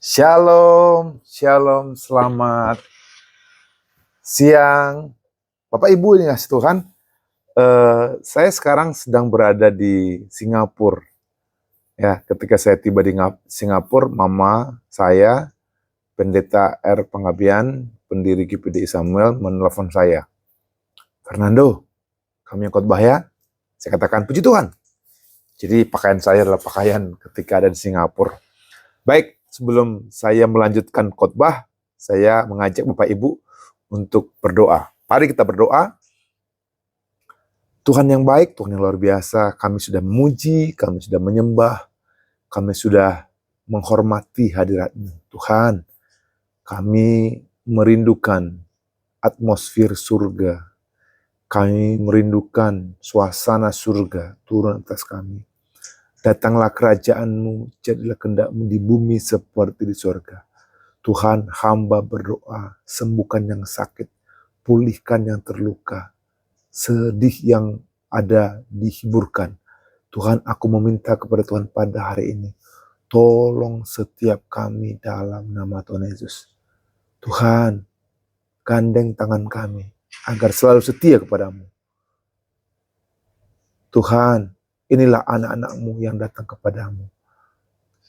Shalom, shalom, selamat siang. Bapak Ibu ini kasih Tuhan, saya sekarang sedang berada di Singapura. Ya, ketika saya tiba di Singapura, mama saya, Pendeta R. Panggabean, pendiri GPDI Samuel, menelpon saya. Fernando, kami yang khotbah ya. Saya katakan, puji Tuhan. Jadi pakaian saya adalah pakaian ketika ada di Singapura. Baik, sebelum saya melanjutkan khotbah, saya mengajak Bapak Ibu untuk berdoa. Mari kita berdoa. Tuhan yang baik, Tuhan yang luar biasa, kami sudah memuji, kami sudah menyembah, kami sudah menghormati hadirat-Mu. Tuhan, kami merindukan atmosfer surga. Kami merindukan suasana surga turun atas kami. Datanglah kerajaan-Mu, jadilah kehendak-Mu di bumi seperti di surga. Tuhan, hamba berdoa, sembuhkan yang sakit, pulihkan yang terluka, sedih yang ada dihiburkan. Tuhan, aku meminta kepada Tuhan pada hari ini, tolong setiap kami dalam nama Tuhan Yesus. Tuhan, gandeng tangan kami, agar selalu setia kepadamu. Tuhan, inilah anak-anak-Mu yang datang kepadamu.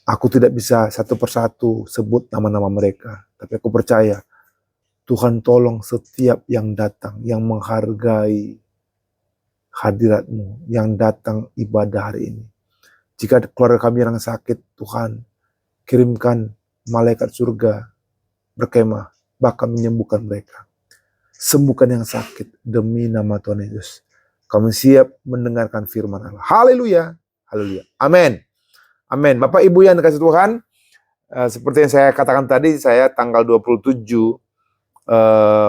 Aku tidak bisa satu persatu sebut nama-nama mereka, tapi aku percaya Tuhan tolong setiap yang datang, yang menghargai hadirat-Mu, yang datang ibadah hari ini. Jika keluarga kami yang sakit, Tuhan kirimkan malaikat surga berkemah, bahkan menyembuhkan mereka. Sembuhkan yang sakit demi nama Tuhan Yesus. Kami siap mendengarkan firman Allah. Haleluya, haleluya, amin. Amin. Bapak Ibu yang dikasih Tuhan, seperti yang saya katakan tadi, saya tanggal 27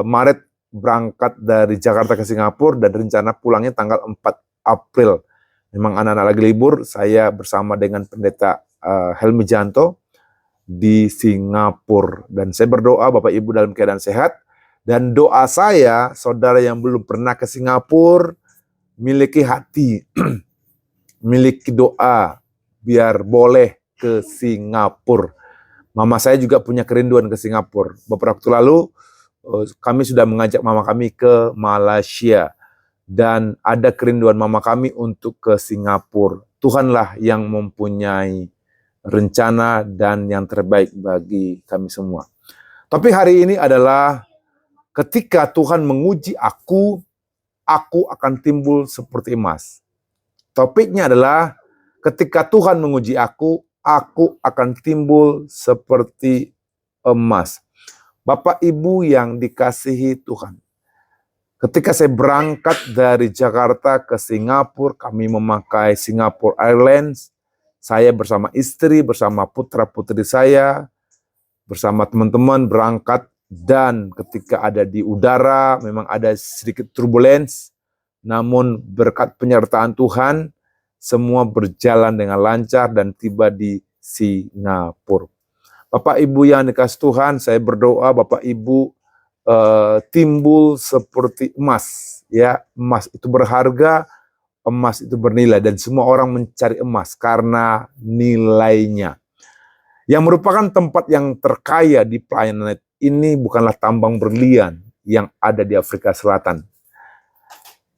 Maret berangkat dari Jakarta ke Singapura dan rencana pulangnya tanggal 4 April. Memang anak-anak lagi libur, saya bersama dengan Pendeta Helmi Janto di Singapura. Dan saya berdoa Bapak Ibu dalam keadaan sehat. Dan doa saya, saudara yang belum pernah ke Singapura, miliki hati, miliki doa, biar boleh ke Singapura. Mama saya juga punya kerinduan ke Singapura. Beberapa waktu lalu, kami sudah mengajak mama kami ke Malaysia. Dan ada kerinduan mama kami untuk ke Singapura. Tuhanlah yang mempunyai rencana dan yang terbaik bagi kami semua. Tapi hari ini adalah ketika Tuhan menguji aku akan timbul seperti emas. Topiknya adalah ketika Tuhan menguji aku akan timbul seperti emas. Bapak Ibu yang dikasihi Tuhan, ketika saya berangkat dari Jakarta ke Singapura, kami memakai Singapore Airlines. Saya bersama istri, bersama putra-putri saya, bersama teman-teman berangkat. Dan ketika ada di udara, memang ada sedikit turbulence. Namun berkat penyertaan Tuhan, semua berjalan dengan lancar dan tiba di Singapura. Bapak Ibu yang dikasih Tuhan, saya berdoa Bapak Ibu timbul seperti emas. Ya, emas itu berharga, emas itu bernilai, dan semua orang mencari emas karena nilainya. Yang merupakan tempat yang terkaya di planet ini bukanlah tambang berlian yang ada di Afrika Selatan.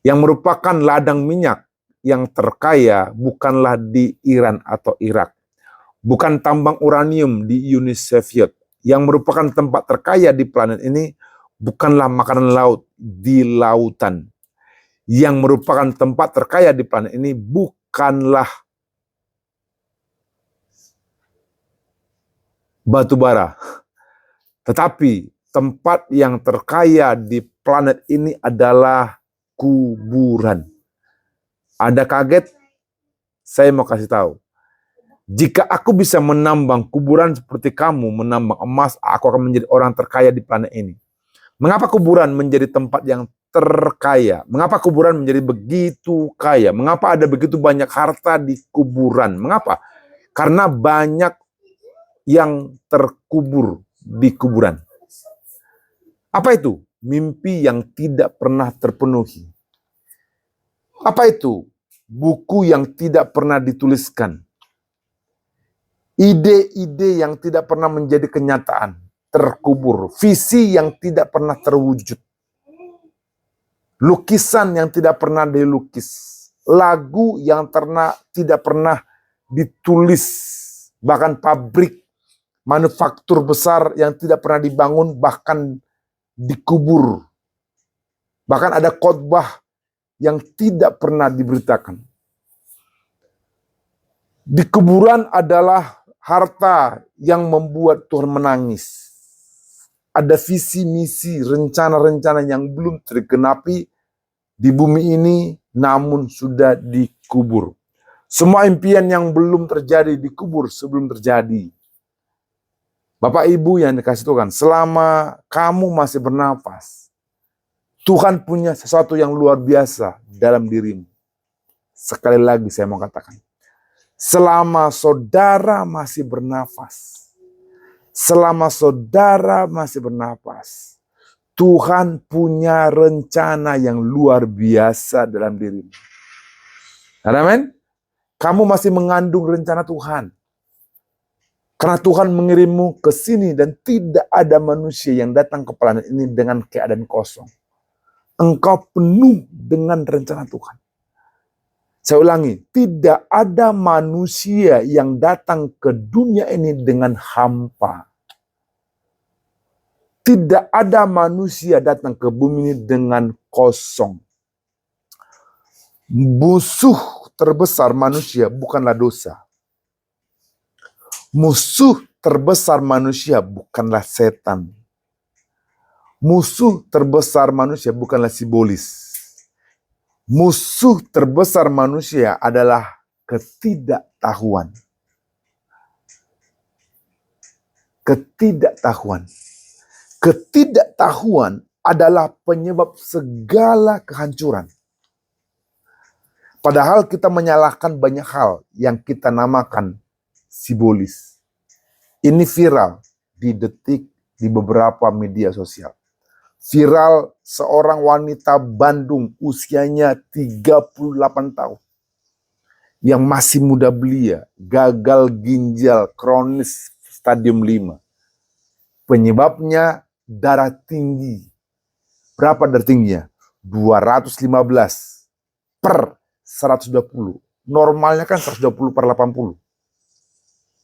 Yang merupakan ladang minyak yang terkaya bukanlah di Iran atau Irak. Bukan tambang uranium di Uni Soviet. Yang merupakan tempat terkaya di planet ini bukanlah makanan laut di lautan. Yang merupakan tempat terkaya di planet ini bukanlah batu bara. Tetapi tempat yang terkaya di planet ini adalah kuburan. Anda kaget? Saya mau kasih tahu. Jika aku bisa menambang kuburan seperti kamu menambang emas, aku akan menjadi orang terkaya di planet ini. Mengapa kuburan menjadi tempat yang terkaya? Mengapa kuburan menjadi begitu kaya? Mengapa ada begitu banyak harta di kuburan? Mengapa? Karena banyak yang terkubur di kuburan. Apa itu? Mimpi yang tidak pernah terpenuhi. Apa itu? Buku yang tidak pernah dituliskan. Ide-ide yang tidak pernah menjadi kenyataan, terkubur. Visi yang tidak pernah terwujud. Lukisan yang tidak pernah dilukis. Lagu yang tidak pernah ditulis. Bahkan pabrik, manufaktur besar yang tidak pernah dibangun, bahkan dikubur. Bahkan ada khotbah yang tidak pernah diberitakan. Di kuburan adalah harta yang membuat Tuhan menangis. Ada visi misi, rencana-rencana yang belum tergenapi di bumi ini, namun sudah dikubur. Semua impian yang belum terjadi dikubur sebelum terjadi. Bapak Ibu yang dikasih Tuhan, selama kamu masih bernafas, Tuhan punya sesuatu yang luar biasa dalam dirimu. Sekali lagi saya mau katakan, selama saudara masih bernafas, Tuhan punya rencana yang luar biasa dalam dirimu. Amin. Kamu masih mengandung rencana Tuhan. Karena Tuhan mengirimmu ke sini dan tidak ada manusia yang datang ke planet ini dengan keadaan kosong. Engkau penuh dengan rencana Tuhan. Saya ulangi, tidak ada manusia yang datang ke dunia ini dengan hampa. Tidak ada manusia datang ke bumi ini dengan kosong. Musuh terbesar manusia bukanlah dosa. Musuh terbesar manusia bukanlah setan. Musuh terbesar manusia bukanlah simbolis. Musuh terbesar manusia adalah ketidaktahuan. Ketidaktahuan. Ketidaktahuan adalah penyebab segala kehancuran. Padahal kita menyalahkan banyak hal yang kita namakan simbolis. Ini viral di detik di beberapa media sosial. Viral seorang wanita Bandung usianya 38 tahun. Yang masih muda belia, gagal ginjal kronis stadium 5. Penyebabnya darah tinggi. Berapa darah tingginya? 215 per 120. Normalnya kan 120 per 80.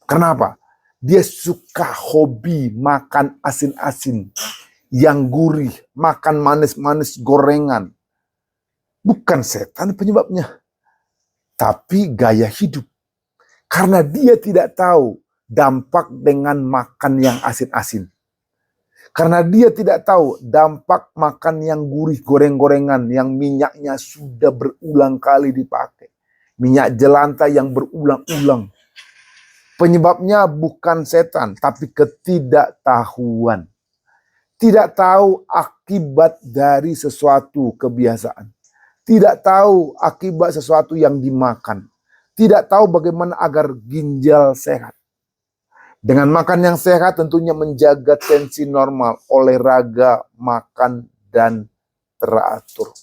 Kenapa? Dia suka hobi makan asin-asin, yang gurih, makan manis-manis gorengan. Bukan setan penyebabnya, tapi gaya hidup. Karena dia tidak tahu dampak dengan makan yang asin-asin. Karena dia tidak tahu dampak makan yang gurih, goreng-gorengan, yang minyaknya sudah berulang kali dipakai. Minyak jelantah yang berulang-ulang. Penyebabnya bukan setan, tapi ketidaktahuan. Tidak tahu akibat dari sesuatu kebiasaan. Tidak tahu akibat sesuatu yang dimakan. Tidak tahu bagaimana agar ginjal sehat. Dengan makan yang sehat tentunya menjaga tensi normal, olahraga, makan, dan teratur.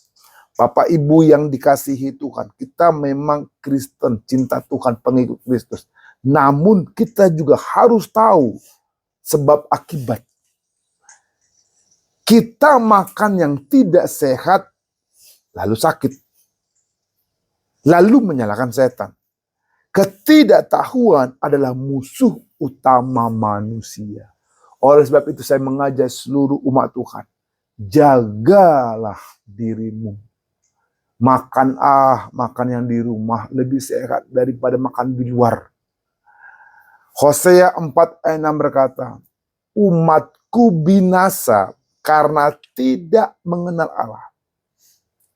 Bapak Ibu yang dikasihi Tuhan, kita memang Kristen, cinta Tuhan, pengikut Kristus. Namun kita juga harus tahu sebab akibat. Kita makan yang tidak sehat, lalu sakit. Lalu menyalahkan setan. Ketidaktahuan adalah musuh utama manusia. Oleh sebab itu saya mengajak seluruh umat Tuhan. Jagalah dirimu. Makan yang di rumah lebih sehat daripada makan di luar. Hosea 4 ayat 6 berkata, umatku binasa karena tidak mengenal Allah.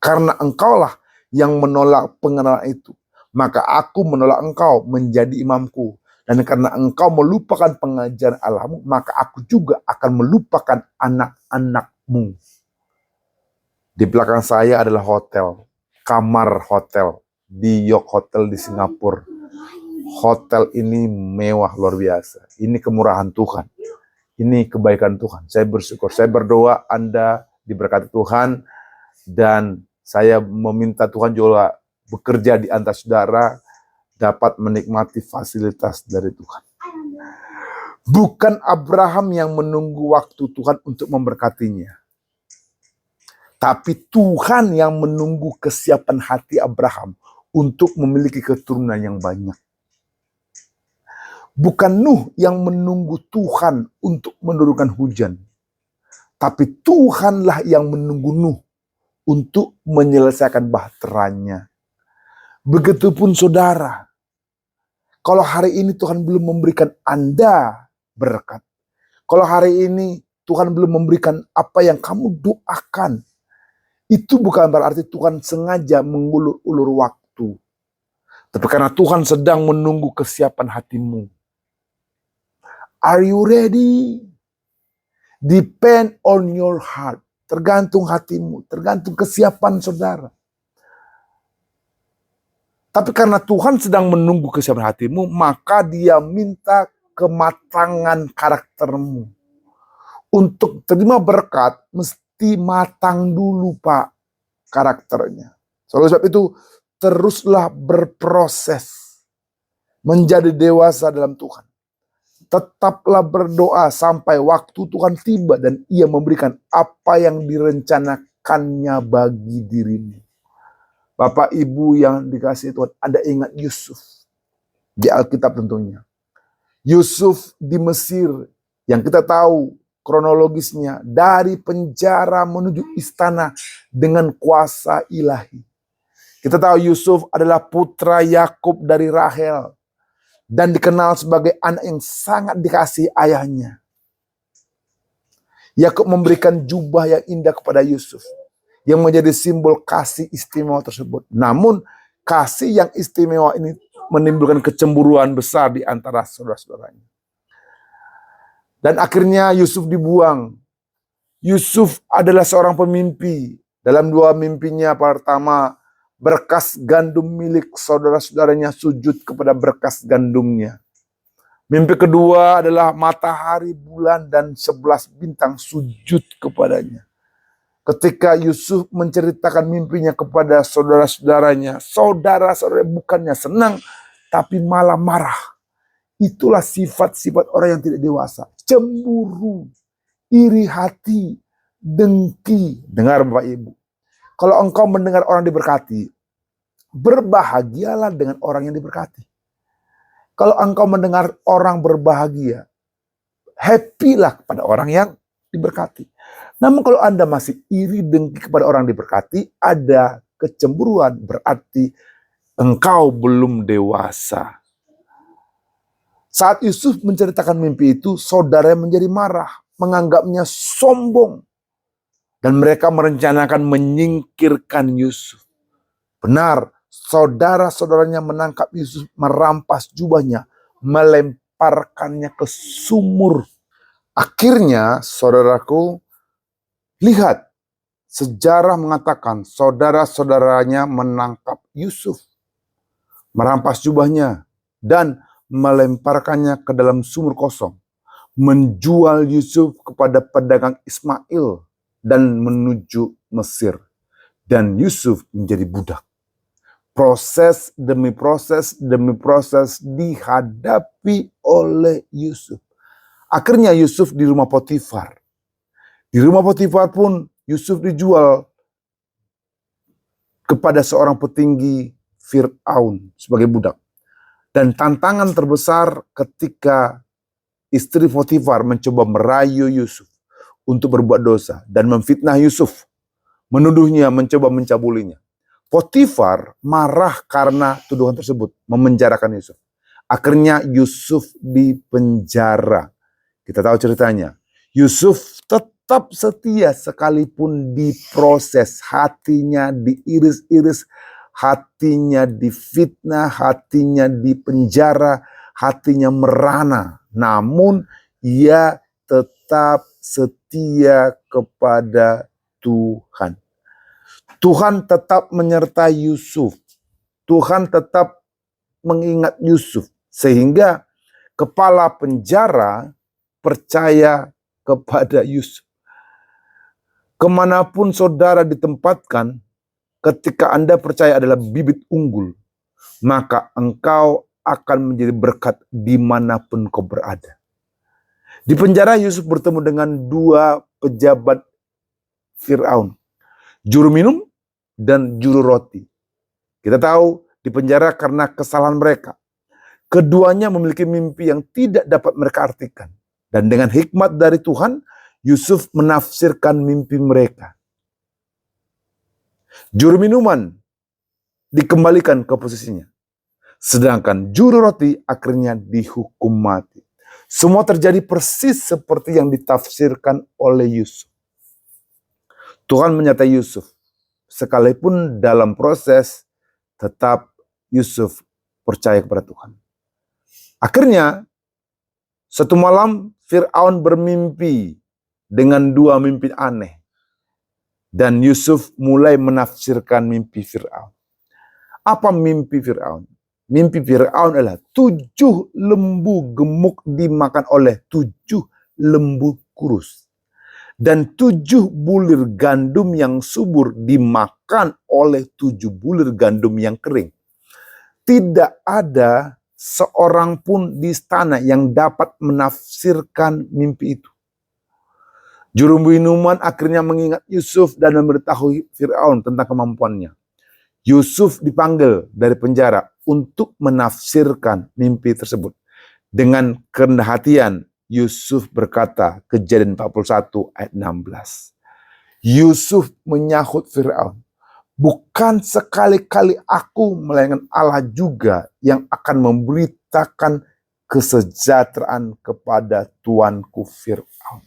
Karena engkaulah yang menolak pengenalan itu. Maka aku menolak engkau menjadi imamku. Dan karena engkau melupakan pengajaran Allahmu, maka aku juga akan melupakan anak-anakmu. Di belakang saya adalah hotel. Kamar hotel. Di York Hotel di Singapura. Hotel ini mewah luar biasa. Ini kemurahan Tuhan. Ini kebaikan Tuhan. Saya bersyukur. Saya berdoa Anda diberkati Tuhan. Dan saya meminta Tuhan juga bekerja di antara saudara dapat menikmati fasilitas dari Tuhan. Bukan Abraham yang menunggu waktu Tuhan untuk memberkatinya. Tapi Tuhan yang menunggu kesiapan hati Abraham untuk memiliki keturunan yang banyak. Bukan Nuh yang menunggu Tuhan untuk menurunkan hujan. Tapi Tuhanlah yang menunggu Nuh untuk menyelesaikan bahteranya. Begitupun saudara, kalau hari ini Tuhan belum memberikan Anda berkat, kalau hari ini Tuhan belum memberikan apa yang kamu doakan, itu bukan berarti Tuhan sengaja mengulur-ulur waktu. Tapi karena Tuhan sedang menunggu kesiapan hatimu. Are you ready? Depend on your heart. Tergantung hatimu, tergantung kesiapan saudara. Tapi karena Tuhan sedang menunggu kesiapan hatimu, maka Dia minta kematangan karaktermu. Untuk terima berkat, mesti matang dulu Pak karakternya. Oleh sebab itu, teruslah berproses menjadi dewasa dalam Tuhan. Tetaplah berdoa sampai waktu Tuhan tiba dan Ia memberikan apa yang direncanakannya bagi dirimu. Bapak Ibu yang dikasihi Tuhan, Anda ingat Yusuf di Alkitab tentunya. Yusuf di Mesir yang kita tahu kronologisnya dari penjara menuju istana dengan kuasa ilahi. Kita tahu Yusuf adalah putra Yakub dari Rahel dan dikenal sebagai anak yang sangat dikasihi ayahnya. Yakub memberikan jubah yang indah kepada Yusuf yang menjadi simbol kasih istimewa tersebut. Namun kasih yang istimewa ini menimbulkan kecemburuan besar di antara saudara-saudaranya. Dan akhirnya Yusuf dibuang. Yusuf adalah seorang pemimpi. Dalam dua mimpinya, pertama, berkas gandum milik saudara-saudaranya sujud kepada berkas gandumnya. Mimpi kedua adalah matahari, bulan, dan 11 bintang sujud kepadanya. Ketika Yusuf menceritakan mimpinya kepada saudara-saudaranya, saudara-saudara bukannya senang, tapi malah marah. Itulah sifat-sifat orang yang tidak dewasa. Cemburu, iri hati, dengki. Dengar Bapak Ibu. Kalau engkau mendengar orang diberkati, berbahagialah dengan orang yang diberkati. Kalau engkau mendengar orang berbahagia, happy-lah kepada orang yang diberkati. Namun kalau Anda masih iri dengki kepada orang diberkati, ada kecemburuan, berarti engkau belum dewasa. Saat Yusuf menceritakan mimpi itu, saudaranya menjadi marah, menganggapnya sombong. Dan mereka merencanakan menyingkirkan Yusuf. Benar, saudara-saudaranya menangkap Yusuf, merampas jubahnya, melemparkannya ke sumur. Akhirnya, saudaraku, lihat, sejarah mengatakan saudara-saudaranya menangkap Yusuf, merampas jubahnya, dan melemparkannya ke dalam sumur kosong, menjual Yusuf kepada pedagang Ismail dan menuju Mesir. Dan Yusuf menjadi budak. Proses demi proses dihadapi oleh Yusuf. Akhirnya Yusuf di rumah Potifar. Di rumah Potifar pun Yusuf dijual kepada seorang petinggi Fir'aun sebagai budak. Dan tantangan terbesar ketika istri Potifar mencoba merayu Yusuf untuk berbuat dosa dan memfitnah Yusuf, menuduhnya, mencoba mencabulinya. Potifar marah karena tuduhan tersebut, memenjarakan Yusuf. Akhirnya Yusuf dipenjara. Kita tahu ceritanya. Yusuf tetap setia sekalipun diproses, hatinya diiris-iris, hatinya difitnah, hatinya dipenjara, hatinya merana. Namun ia tetap setia kepada Tuhan. Tuhan tetap menyertai Yusuf. Tuhan tetap mengingat Yusuf. Sehingga kepala penjara percaya kepada Yusuf. Kemanapun saudara ditempatkan, ketika Anda percaya adalah bibit unggul, maka engkau akan menjadi berkat dimanapun kau berada. Di penjara Yusuf bertemu dengan dua pejabat Fir'aun, juru minum dan juru roti. Kita tahu di penjara karena kesalahan mereka. Keduanya memiliki mimpi yang tidak dapat mereka artikan. Dan dengan hikmat dari Tuhan, Yusuf menafsirkan mimpi mereka. Juru minuman dikembalikan ke posisinya. Sedangkan juru roti akhirnya dihukum mati. Semua terjadi persis seperti yang ditafsirkan oleh Yusuf. Tuhan menyertai Yusuf. Sekalipun dalam proses, tetap Yusuf percaya kepada Tuhan. Akhirnya, satu malam Fir'aun bermimpi dengan dua mimpi aneh. Dan Yusuf mulai menafsirkan mimpi Fir'aun. Apa mimpi Fir'aun? Mimpi Fir'aun adalah 7 lembu gemuk dimakan oleh 7 lembu kurus. Dan 7 bulir gandum yang subur dimakan oleh 7 bulir gandum yang kering. Tidak ada seorang pun di istana yang dapat menafsirkan mimpi itu. Juru minuman akhirnya mengingat Yusuf dan memberitahu Fir'aun tentang kemampuannya. Yusuf dipanggil dari penjara untuk menafsirkan mimpi tersebut. Dengan kerendah hatian, Yusuf berkata, Kejadian 41 ayat 16. Yusuf menyahut Fir'aun, bukan sekali-kali aku, melainkan Allah juga yang akan memberitakan kesejahteraan kepada tuanku Fir'aun.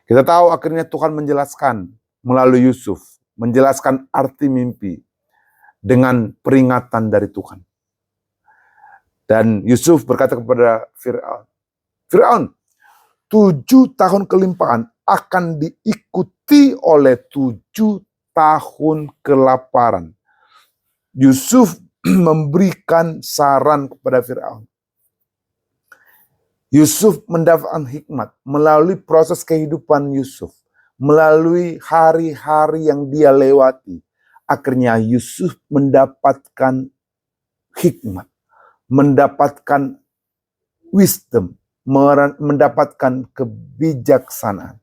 Kita tahu akhirnya Tuhan menjelaskan melalui Yusuf, menjelaskan arti mimpi dengan peringatan dari Tuhan. Dan Yusuf berkata kepada Fir'aun, Fir'aun, 7 tahun kelimpahan akan diikuti oleh 7 tahun kelaparan. Yusuf memberikan saran kepada Fir'aun. Yusuf mendapatkan hikmat melalui proses kehidupan Yusuf, melalui hari-hari yang dia lewati. Akhirnya Yusuf mendapatkan hikmat, mendapatkan wisdom, mendapatkan kebijaksanaan.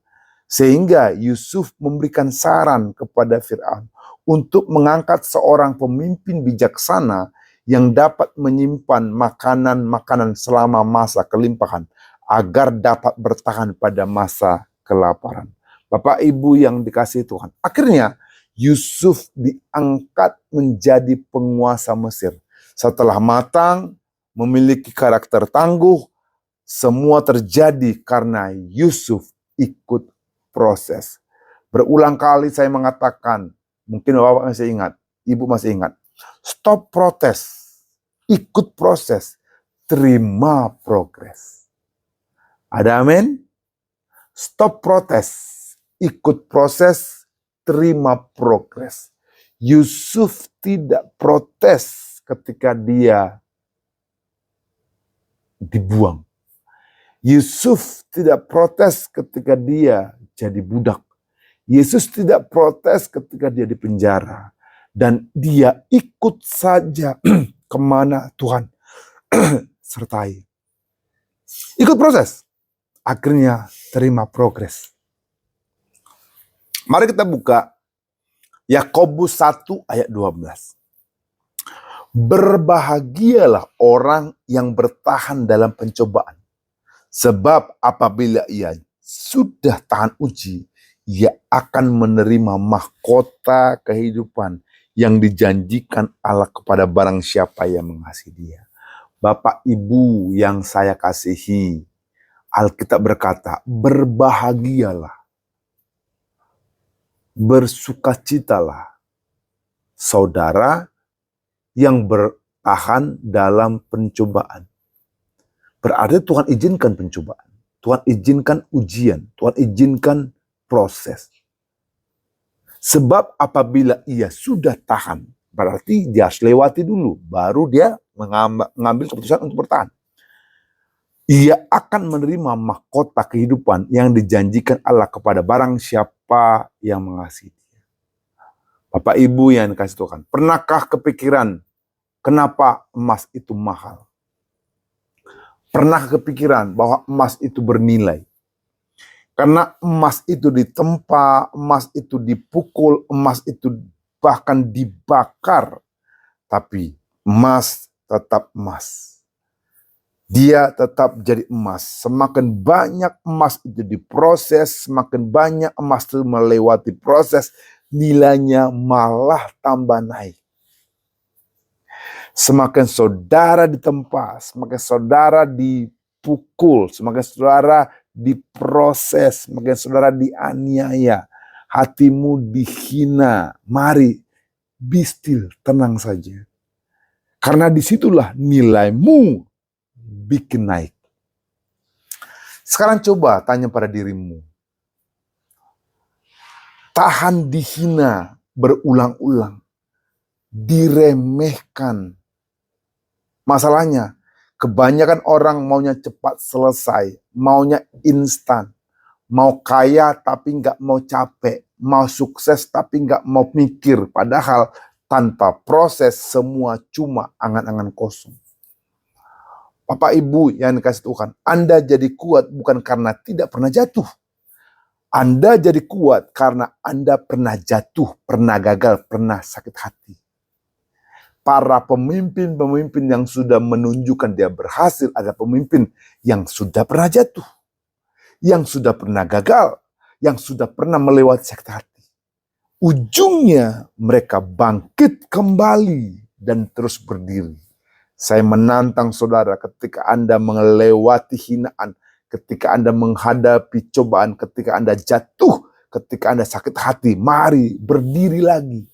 Sehingga Yusuf memberikan saran kepada Fir'aun untuk mengangkat seorang pemimpin bijaksana yang dapat menyimpan makanan-makanan selama masa kelimpahan agar dapat bertahan pada masa kelaparan. Bapak Ibu yang dikasihi Tuhan, akhirnya Yusuf diangkat menjadi penguasa Mesir. Setelah matang, memiliki karakter tangguh, semua terjadi karena Yusuf ikut proses. Berulang kali saya mengatakan, mungkin Bapak masih ingat, Ibu masih ingat, stop protes, ikut proses, terima progres. Ada amin? Stop protes, ikut proses, terima progres. Yusuf tidak protes ketika dia dibuang. Yusuf tidak protes ketika dia jadi budak. Yesus tidak protes ketika dia di penjara. Dan dia ikut saja kemana Tuhan sertai. Ikut proses. Akhirnya terima progres. Mari kita buka Yakobus 1 ayat 12. Berbahagialah orang yang bertahan dalam pencobaan. Sebab apabila ia sudah tahan uji, ia akan menerima mahkota kehidupan yang dijanjikan Allah kepada barang siapa yang mengasihi dia. Bapak Ibu yang saya kasihi, Alkitab berkata, berbahagialah, bersukacitalah, saudara yang bertahan dalam pencobaan. Berarti Tuhan izinkan pencobaan, Tuhan izinkan ujian, Tuhan izinkan proses. Sebab apabila ia sudah tahan, berarti dia harus lewati dulu, baru dia mengambil keputusan untuk bertahan. Ia akan menerima mahkota kehidupan yang dijanjikan Allah kepada barang siapa yang mengasihi dia. Bapak Ibu yang dikasihi Tuhan, pernahkah kepikiran kenapa emas itu mahal? Pernah kepikiran bahwa emas itu bernilai? Karena emas itu ditempa, emas itu dipukul, emas itu bahkan dibakar. Tapi emas tetap emas. Dia tetap jadi emas. Semakin banyak emas itu diproses, semakin banyak emas itu melewati proses, nilainya malah tambah naik. Semakin saudara ditempa, semakin saudara dipukul, semakin saudara diproses, semakin saudara dianiaya, hatimu dihina, mari be still, tenang saja. Karena disitulah nilaimu bikin naik. Sekarang coba tanya pada dirimu. Tahan dihina berulang-ulang, diremehkan. Masalahnya, kebanyakan orang maunya cepat selesai, maunya instan. Mau kaya tapi nggak mau capek, mau sukses tapi nggak mau mikir. Padahal tanpa proses semua cuma angan-angan kosong. Bapak Ibu yang dikasih Tuhan, Anda jadi kuat bukan karena tidak pernah jatuh. Anda jadi kuat karena Anda pernah jatuh, pernah gagal, pernah sakit hati. Para pemimpin-pemimpin yang sudah menunjukkan dia berhasil, ada pemimpin yang sudah pernah jatuh, yang sudah pernah gagal, yang sudah pernah melewati sakit hati. Ujungnya mereka bangkit kembali dan terus berdiri. Saya menantang saudara ketika Anda melewati hinaan, ketika Anda menghadapi cobaan, ketika Anda jatuh, ketika Anda sakit hati, mari berdiri lagi,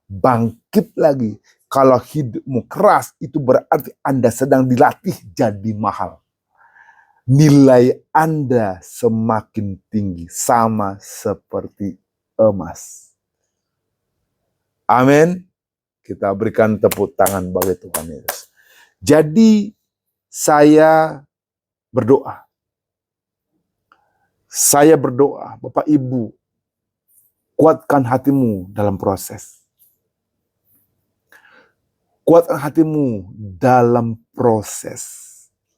bangkit lagi. Kalau hidupmu keras, itu berarti Anda sedang dilatih jadi mahal. Nilai Anda semakin tinggi, sama seperti emas. Amin. Kita berikan tepuk tangan bagi Tuhan Yesus. Jadi saya berdoa. Saya berdoa, Bapak Ibu, kuatkan hatimu dalam proses. Kuatkan hatimu dalam proses.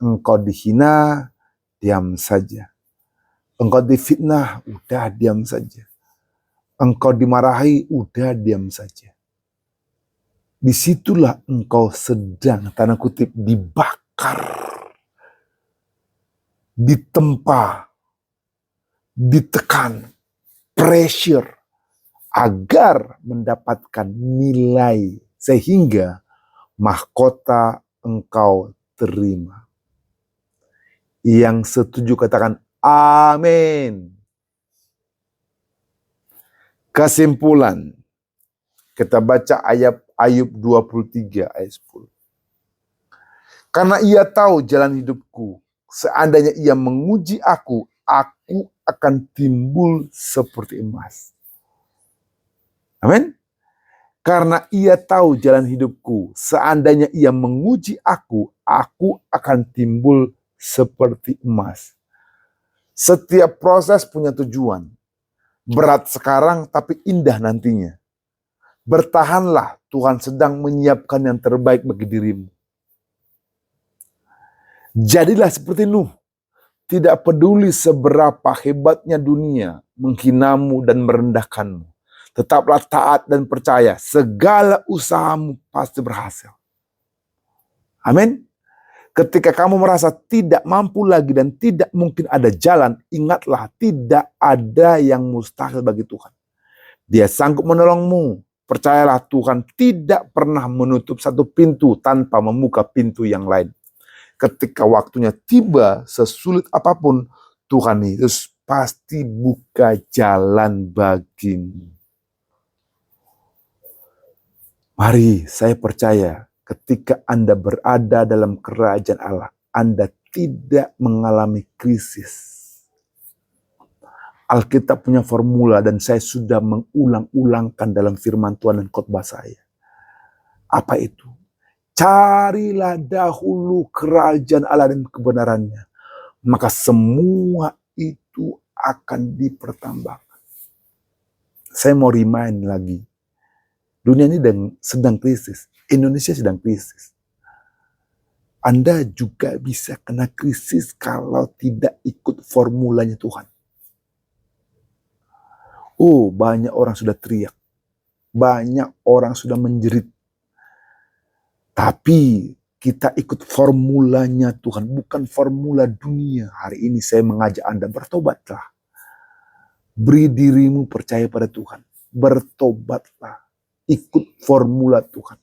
Engkau dihina, diam saja. Engkau difitnah, udah diam saja. Engkau dimarahi, udah diam saja. Disitulah engkau sedang, tanda kutip, dibakar, ditempa, ditekan, pressure, agar mendapatkan nilai, sehingga mahkota engkau terima. Yang setuju katakan amin. Kesimpulan, kita baca ayat Ayub 23 ayat 10. Karena ia tahu jalan hidupku, seandainya ia menguji aku akan timbul seperti emas. Amin. Karena ia tahu jalan hidupku, seandainya ia menguji aku akan timbul seperti emas. Setiap proses punya tujuan. Berat sekarang tapi indah nantinya. Bertahanlah, Tuhan sedang menyiapkan yang terbaik bagi dirimu. Jadilah seperti Nuh. Tidak peduli seberapa hebatnya dunia menghinamu dan merendahkanmu. Tetaplah taat dan percaya, segala usahamu pasti berhasil. Amin. Ketika kamu merasa tidak mampu lagi dan tidak mungkin ada jalan, ingatlah tidak ada yang mustahil bagi Tuhan. Dia sanggup menolongmu. Percayalah, Tuhan tidak pernah menutup satu pintu tanpa membuka pintu yang lain. Ketika waktunya tiba, sesulit apapun, Tuhan Yesus pasti buka jalan bagimu. Mari, saya percaya ketika Anda berada dalam kerajaan Allah, Anda tidak mengalami krisis. Alkitab punya formula dan saya sudah mengulang-ulangkan dalam firman Tuhan dan khotbah saya. Apa itu? Carilah dahulu kerajaan Allah dan kebenarannya, maka semua itu akan dipertambahkan. Saya mau remind lagi, dunia ini sedang krisis, Indonesia sedang krisis. Anda juga bisa kena krisis kalau tidak ikut formulanya Tuhan. Oh, banyak orang sudah teriak. Banyak orang sudah menjerit. Tapi kita ikut formulanya Tuhan, bukan formula dunia. Hari ini saya mengajak Anda bertobatlah. Beri dirimu percaya pada Tuhan. Bertobatlah. Ikut formula Tuhan.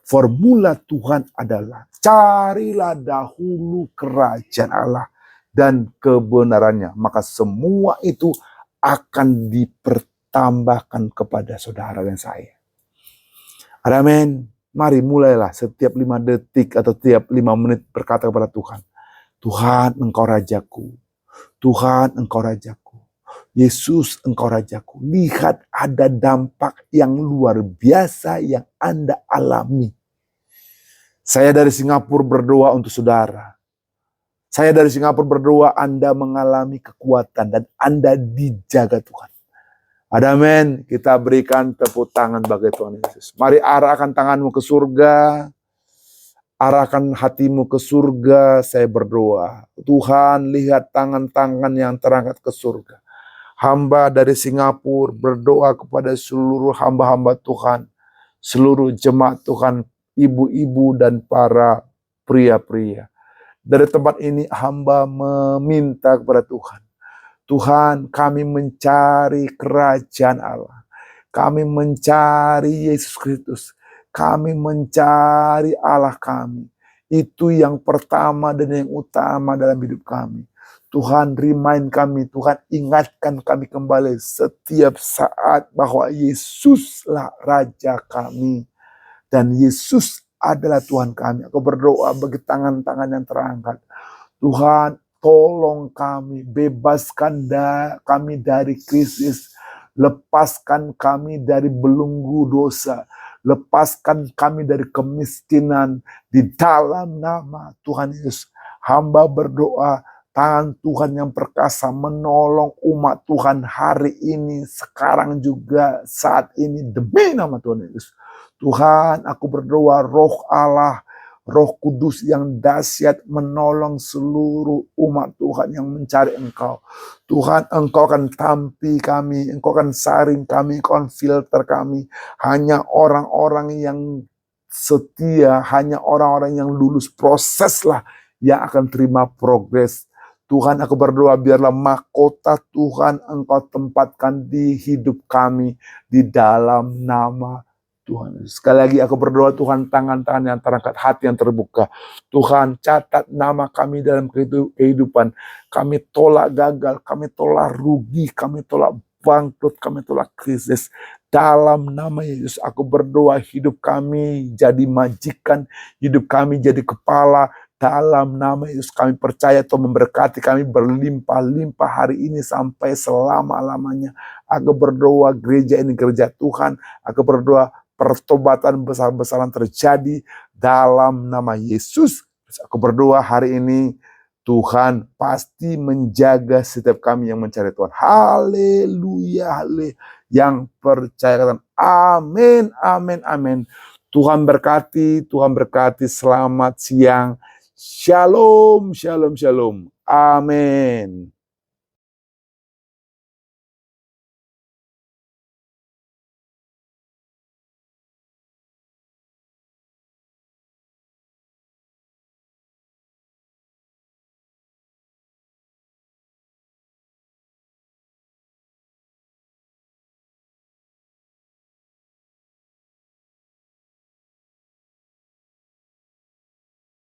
Formula Tuhan adalah carilah dahulu kerajaan Allah dan kebenarannya. Maka semua itu akan dipertambahkan kepada saudara dan saya. Amin. Mari mulailah setiap 5 detik atau tiap 5 menit berkata kepada Tuhan. Tuhan, Engkau Rajaku. Tuhan, Engkau Rajaku. Yesus, Engkau Rajaku. Lihat ada dampak yang luar biasa yang Anda alami. Saya dari Singapura berdoa untuk saudara. Saya dari Singapura berdoa Anda mengalami kekuatan dan Anda dijaga Tuhan. Amin. Kita berikan tepuk tangan bagi Tuhan Yesus. Mari arahkan tanganmu ke surga. Arahkan hatimu ke surga. Saya berdoa. Tuhan, lihat tangan-tangan yang terangkat ke surga. Hamba dari Singapura berdoa kepada seluruh hamba-hamba Tuhan. Seluruh jemaat Tuhan. Ibu-ibu dan para pria-pria. Dari tempat ini hamba meminta kepada Tuhan. Tuhan, kami mencari kerajaan Allah. Kami mencari Yesus Kristus. Kami mencari Allah kami. Itu yang pertama dan yang utama dalam hidup kami. Tuhan, remind kami, Tuhan ingatkan kami kembali setiap saat bahwa Yesuslah Raja kami. Dan Yesus adalah Tuhan kami. Aku berdoa bagi tangan-tangan yang terangkat. Tuhan, tolong kami, bebaskan kami dari krisis, lepaskan kami dari belenggu dosa, lepaskan kami dari kemiskinan di dalam nama Tuhan Yesus. Hamba berdoa, tangan Tuhan yang perkasa menolong umat Tuhan hari ini, sekarang juga, saat ini, demi nama Tuhan Yesus. Tuhan, aku berdoa Roh Allah, Roh Kudus yang dahsyat menolong seluruh umat Tuhan yang mencari Engkau. Tuhan, Engkau akan tampi kami, Engkau akan saring kami, Engkau akan filter kami. Hanya orang-orang yang setia, hanya orang-orang yang lulus proseslah yang akan terima progres. Tuhan, aku berdoa biarlah mahkota Tuhan Engkau tempatkan di hidup kami di dalam nama Tuhan. Sekali lagi aku berdoa Tuhan, tangan-tangan yang terangkat, hati yang terbuka. Tuhan, catat nama kami dalam kehidupan. Kami tolak gagal, kami tolak rugi, kami tolak bangkrut, kami tolak krisis. Dalam nama Yesus aku berdoa hidup kami jadi majikan, hidup kami jadi kepala. Dalam nama Yesus kami percaya Tuhan memberkati kami berlimpah-limpah hari ini sampai selama-lamanya. Aku berdoa gereja ini gereja Tuhan. Aku berdoa pertobatan besar-besaran terjadi dalam nama Yesus. Aku berdoa hari ini Tuhan pasti menjaga setiap kami yang mencari Tuhan. Haleluya, haleluya. Yang percaya katakan amin, amin, amin. Tuhan berkati, Tuhan berkati. Selamat siang. Shalom, shalom, shalom. Amin.